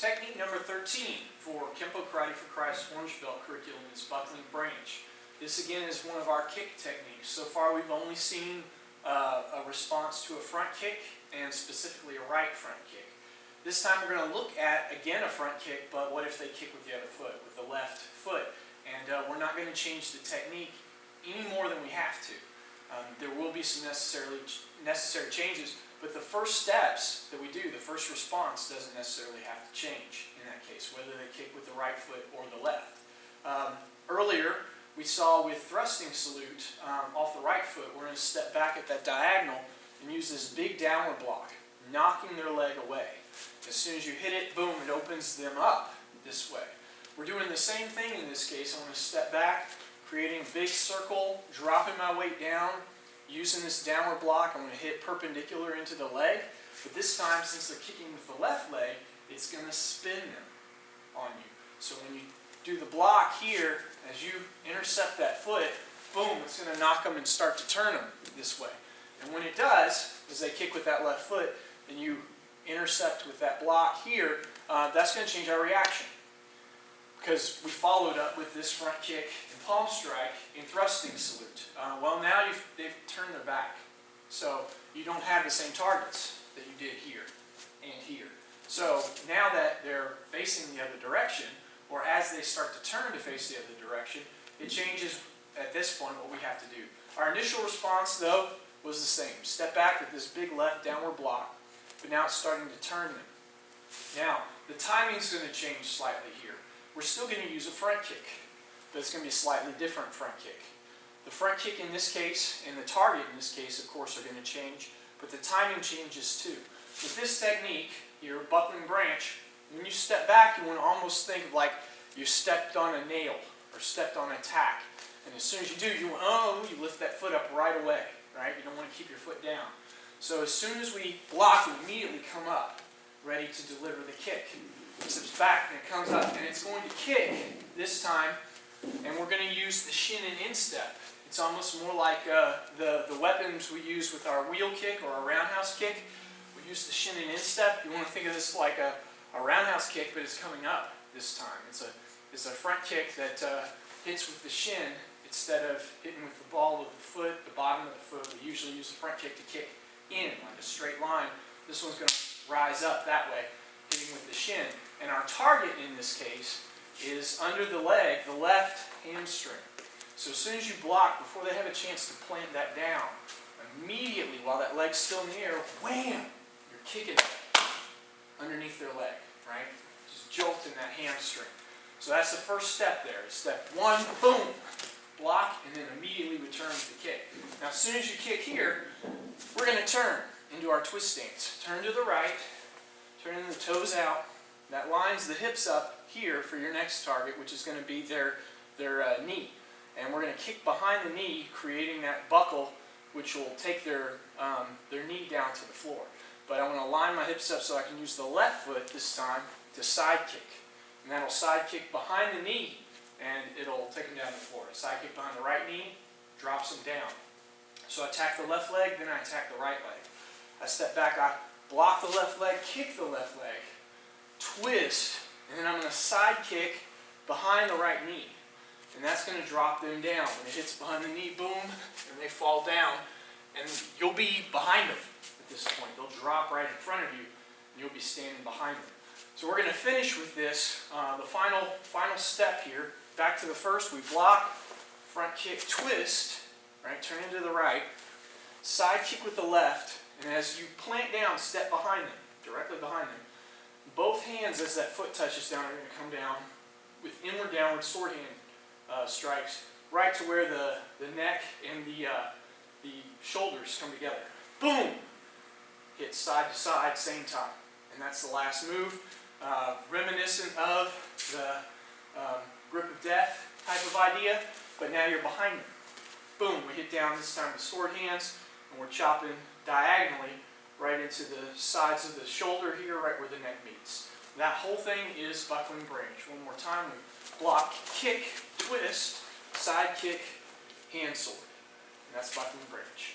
Technique number 13 for Kenpo Karate for Christ Orange Belt curriculum is buckling branch. This again is one of our kick techniques. So far we've only seen a response to a front kick and specifically a right front kick. This time we're going to look at again a front kick, but what if they kick with the other foot, with the left foot? And we're not going to change the technique any more than we have to. There will be some necessary changes, but the first steps that we do, the first response, doesn't necessarily have to change in that case, whether they kick with the right foot or the left. Earlier, we saw with thrusting salute off the right foot, we're going to step back at that diagonal and use this big downward block, knocking their leg away. As soon as you hit it, boom, it opens them up this way. We're doing the same thing in this case. I'm going to step back, creating a big circle, dropping my weight down, using this downward block. I'm going to hit perpendicular into the leg, but this time, since they're kicking with the left leg, it's going to spin them on you. So when you do the block here, as you intercept that foot, boom, it's going to knock them and start to turn them this way. And when it does, as they kick with that left foot, and you intercept with that block here, that's going to change our reaction. Because we followed up with this front kick and palm strike in thrusting salute. Well, now they've turned their back. So you don't have the same targets that you did here and here. So now that they're facing the other direction, or as they start to turn to face the other direction, it changes at this point what we have to do. Our initial response, though, was the same. Step back with this big left downward block, but now it's starting to turn them. Now, the timing's going to change slightly here. We're still going to use a front kick, but it's going to be a slightly different front kick. The front kick in this case, and the target in this case, of course, are going to change, but the timing changes too. With this technique, your buckling branch, when you step back, you want to almost think like you stepped on a nail or stepped on a tack. And as soon as you do, you lift that foot up right away, right? You don't want to keep your foot down. So as soon as we block, we immediately come up, ready to deliver the kick. It steps back and it comes up, and it's going to kick this time, and we're going to use the shin and instep. It's almost more like the weapons we use with our wheel kick or our roundhouse kick. We use the shin and instep. You want to think of this like a roundhouse kick, but it's coming up this time. It's a front kick that hits with the shin instead of hitting with the ball of the foot, the bottom of the foot. We usually use the front kick to kick in like a straight line. This one's going to rise up that way, hitting with the shin. And our target in this case is under the leg, the left hamstring. So as soon as you block, before they have a chance to plant that down, immediately while that leg's still in the air, wham, you're kicking underneath their leg, right? Just jolting that hamstring. So that's the first step there. Step one, boom, block, and then immediately return to the kick. Now as soon as you kick here, we're going to turn into our twist stance. Turn to the right, turning the toes out. That lines the hips up here for your next target, which is going to be their knee. And we're going to kick behind the knee, creating that buckle, which will take their knee down to the floor. But I want to line my hips up so I can use the left foot this time to side kick. And that'll side kick behind the knee, and it'll take them down to the floor. Side kick behind the right knee, drops them down. So I attack the left leg, then I attack the right leg. I step back, I block the left leg, kick the left leg, twist, and then I'm going to side kick behind the right knee. And that's going to drop them down. When it hits behind the knee, boom, and they fall down. And you'll be behind them at this point. They'll drop right in front of you, and you'll be standing behind them. So we're going to finish with this, the final step here. Back to the first, we block, front kick, twist, right, turn into the right, side kick with the left, and as you plant down, step behind them, directly behind them. Both hands, as that foot touches down, are going to come down with inward downward sword hand strikes right to where the neck and the shoulders come together. Boom! Hit side to side, same time. And that's the last move, reminiscent of the grip of death type of idea, but now you're behind them. Boom! We hit down this time with sword hands, and we're chopping diagonally right into the sides of the shoulder here, right where the neck meets. That whole thing is buckling branch. One more time, we block, kick, twist, side kick, hand sword. And that's buckling branch.